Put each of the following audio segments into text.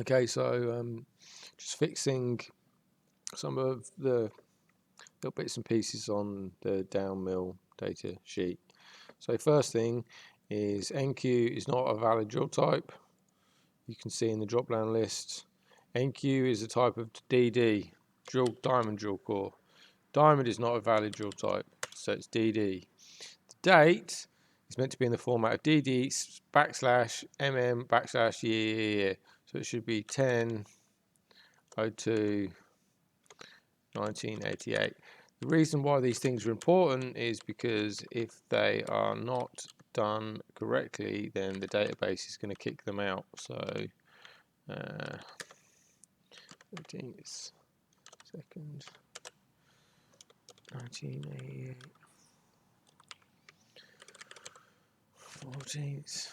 Okay, so just fixing some of the little bits and pieces on the downmill data sheet. So first thing is NQ is not a valid drill type. You can see in the drop down list, NQ is a type of DD, diamond drill core. Diamond is not a valid drill type, so it's DD. The date is meant to be in the format of DD /MM /year. So it should be 10/02/1988. The reason why these things are important is because if they are not done correctly, then the database is going to kick them out. So 13th second 1988 14th.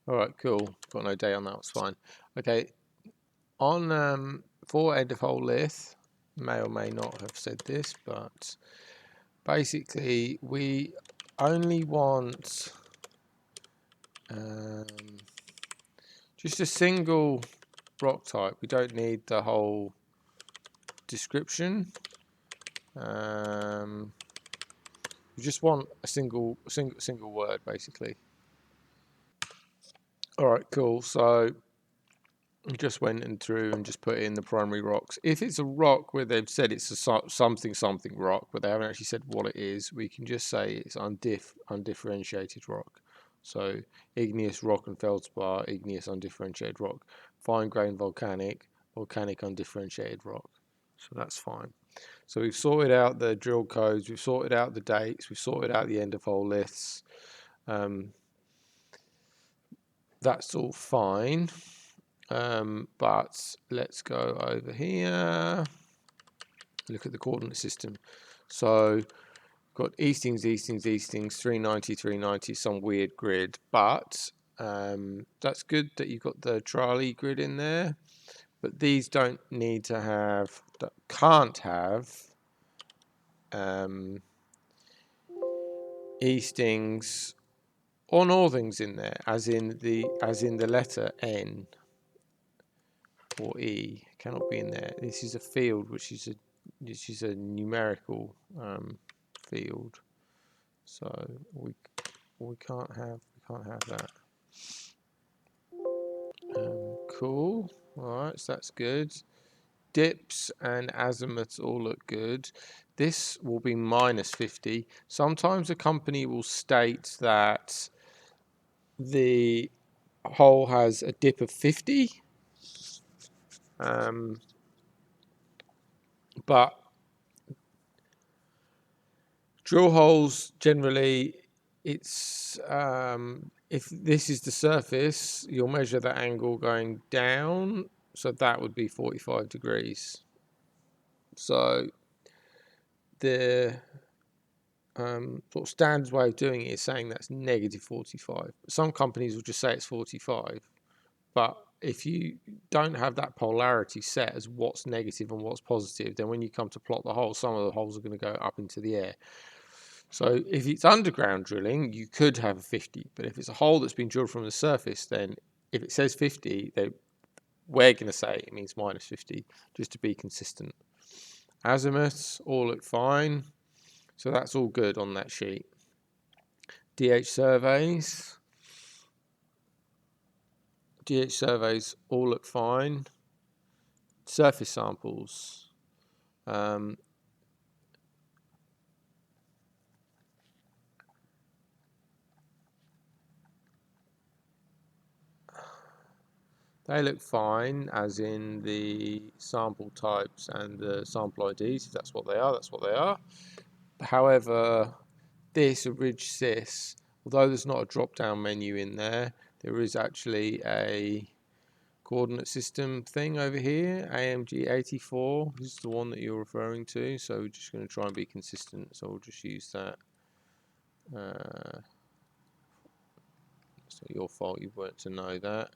All right, cool. Got no date on that. It's fine. Okay, on for end of hole lith, may or may not have said this, but basically we only want just a single rock type. We don't need the whole description. We just want a single word, basically. All right, cool. So I just went in through and just put in the primary rocks. If it's a rock where they've said it's a something rock, but they haven't actually said what it is, we can just say it's undifferentiated rock. So igneous rock and feldspar, igneous undifferentiated rock, fine grained volcanic undifferentiated rock. So that's fine. So we've sorted out the drill codes, we've sorted out the dates, we've sorted out the end of hole lists. That's all fine. But let's go over here, look at the coordinate system. So got Eastings, 390, 390, some weird grid, but that's good that you've got the Charlie grid in there, but these don't need to have, can't have Eastings or Northings in there, as in the letter N or E cannot be in there. This is a field which is a numerical field, so we can't have that. Cool. All right, so that's good. Dips and azimuths all look good. This will be -50. Sometimes a company will state that the hole has a dip of 50, but drill holes generally, it's if this is the surface, you'll measure that angle going down, so that would be 45 degrees. So the sort of standard way of doing it is saying that's -45. Some companies will just say it's 45, but if you don't have that polarity set as what's negative and what's positive, then when you come to plot the hole, some of the holes are going to go up into the air. So if it's underground drilling, you could have a 50, but if it's a hole that's been drilled from the surface, then if it says 50, we're going to say it means -50, just to be consistent. Azimuths all look fine, so that's all good on that sheet. DH surveys all look fine. Surface samples. They look fine, as in the sample types and the sample IDs. If that's what they are, that's what they are. However, this Ridge Sys, although there's not a drop-down menu in there, there is actually a coordinate system thing over here, AMG 84. This is the one that you're referring to. So we're just going to try and be consistent. So we'll just use that. It's not your fault you weren't to know that.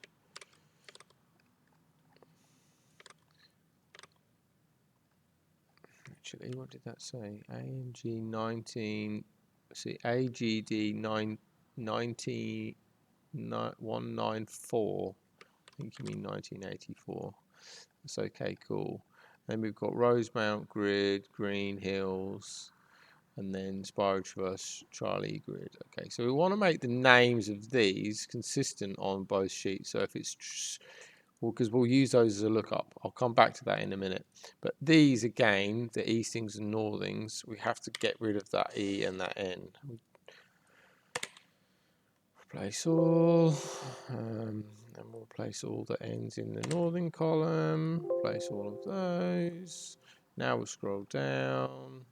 Actually, what did that say? AMG 19. See, AGD 194. I think you mean 1984. That's okay, cool. Then we've got Rosemount Grid, Green Hills, and then Spiral Traverse, Charlie Grid. Okay, so we want to make the names of these consistent on both sheets. So if it's, well, because we'll use those as a lookup. I'll come back to that in a minute. But these, again, the Eastings and Northings, we have to get rid of that E and that N. Replace all, and we'll place all the N's in the Northing column, place all of those. Now we'll scroll down,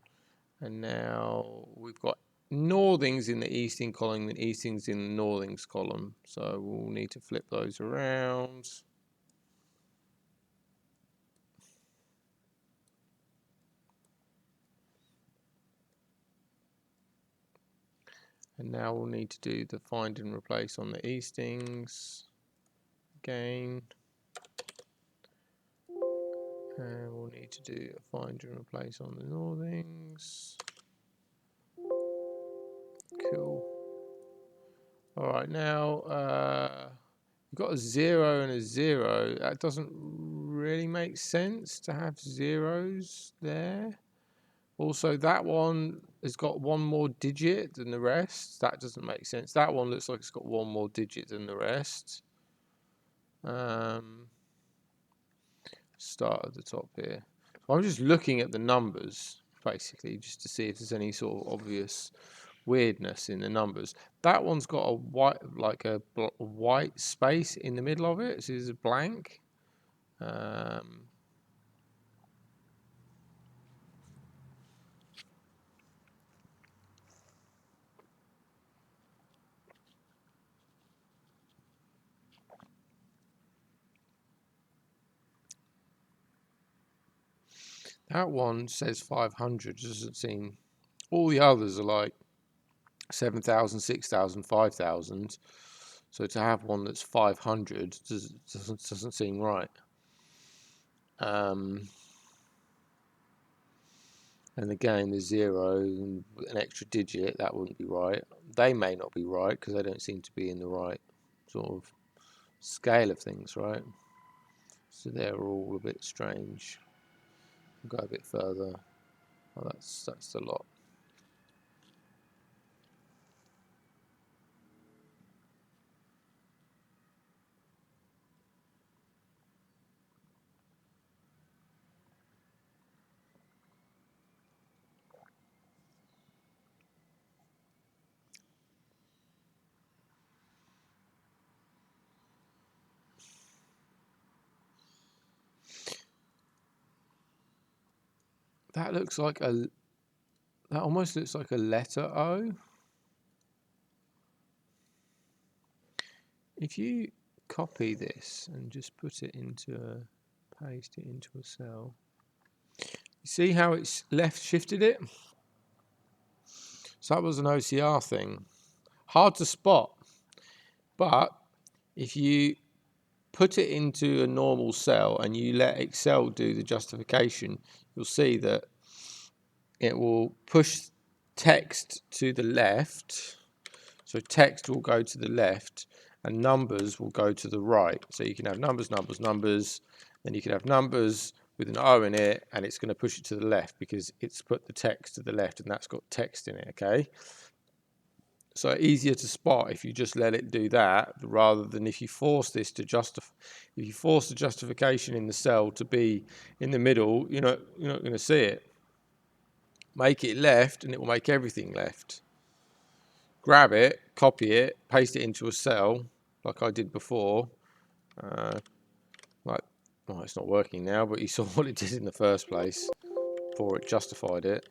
and now we've got Northings in the Easting column and Eastings in the Northings column. So we'll need to flip those around. And now we'll need to do the find and replace on the Eastings again. And we'll need to do a find and replace on the Northings. Cool. All right, now you've got a 0 and a 0. That doesn't really make sense to have zeros there. Also, that one has got one more digit than the rest. That doesn't make sense. That one looks like it's got one more digit than the rest. Start at the top here. So I'm just looking at the numbers, basically, just to see if there's any sort of obvious weirdness in the numbers. That one's got a white, like a white space in the middle of it. So it's a blank. That one says 500. Doesn't seem. All the others are like 7,000, 6,000, 5,000. So to have one that's 500 doesn't seem right. And again, the 0 and an extra digit, that wouldn't be right. They may not be right because they don't seem to be in the right sort of scale of things, right? So they're all a bit strange. We'll go a bit further. Oh, that's a lot. That looks like a. That almost looks like a letter O. If you copy this and just put it into a, paste it into a cell, you see how it's left shifted it? So that was an OCR thing. Hard to spot, but if you put it into a normal cell and you let Excel do the justification, you'll see that it will push text to the left. So text will go to the left and numbers will go to the right. So you can have numbers, numbers, numbers. Then you can have numbers with an O in it, and it's going to push it to the left because it's put the text to the left and that's got text in it, okay? So easier to spot if you just let it do that rather than if you force this to justify. If you force the justification in the cell to be in the middle, you're not going to see it. Make it left and it will make everything left. Grab it, copy it, paste it into a cell like I did before. Well, it's not working now, but you saw what it did in the first place before it justified it.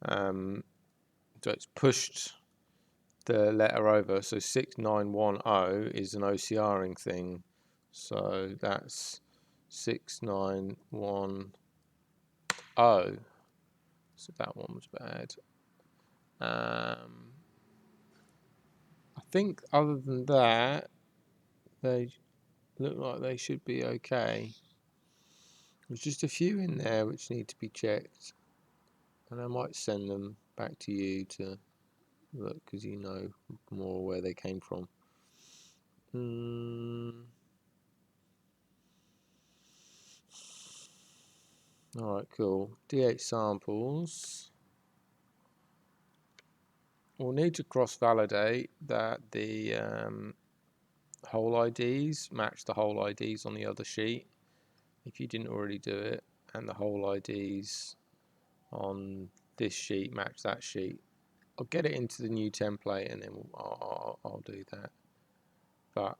So it's pushed the letter over. So 6910 is an OCRing thing. So that's 6910. So that one was bad. I think other than that, they look like they should be okay. There's just a few in there which need to be checked, and I might send them back to you to look because you know more where they came from. Alright, cool. DH samples. We'll need to cross-validate that the hole IDs match the hole IDs on the other sheet if you didn't already do it, and the hole IDs on this sheet match that sheet. I'll get it into the new template and then I'll do that. But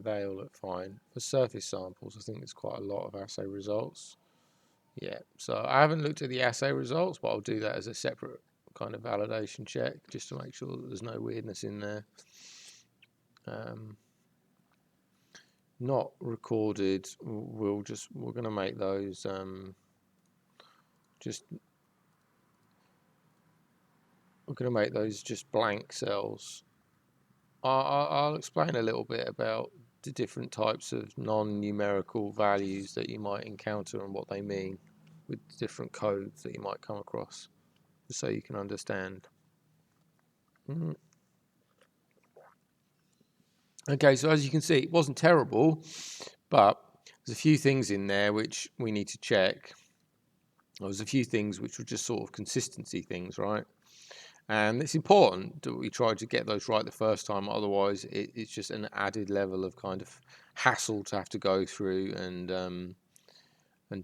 they all look fine. For surface samples, I think there's quite a lot of assay results. Yeah, so I haven't looked at the assay results, but I'll do that as a separate kind of validation check just to make sure that there's no weirdness in there. Not recorded. We're going to make those just blank cells. I'll explain a little bit about the different types of non-numerical values that you might encounter and what they mean with different codes that you might come across, just so you can understand. Okay, so as you can see, it wasn't terrible, but there's a few things in there which we need to check. There's a few things which were just sort of consistency things, right? And it's important that we try to get those right the first time, otherwise it's just an added level of kind of hassle to have to go through and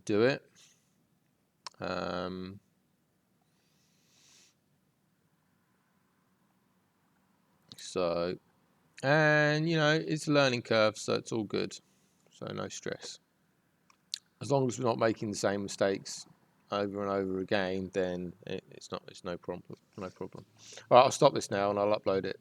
do it. So, and you know, it's a learning curve, so it's all good. So no stress. As long as we're not making the same mistakes over and over again, then it's no problem. No problem. All right, I'll stop this now and I'll upload it.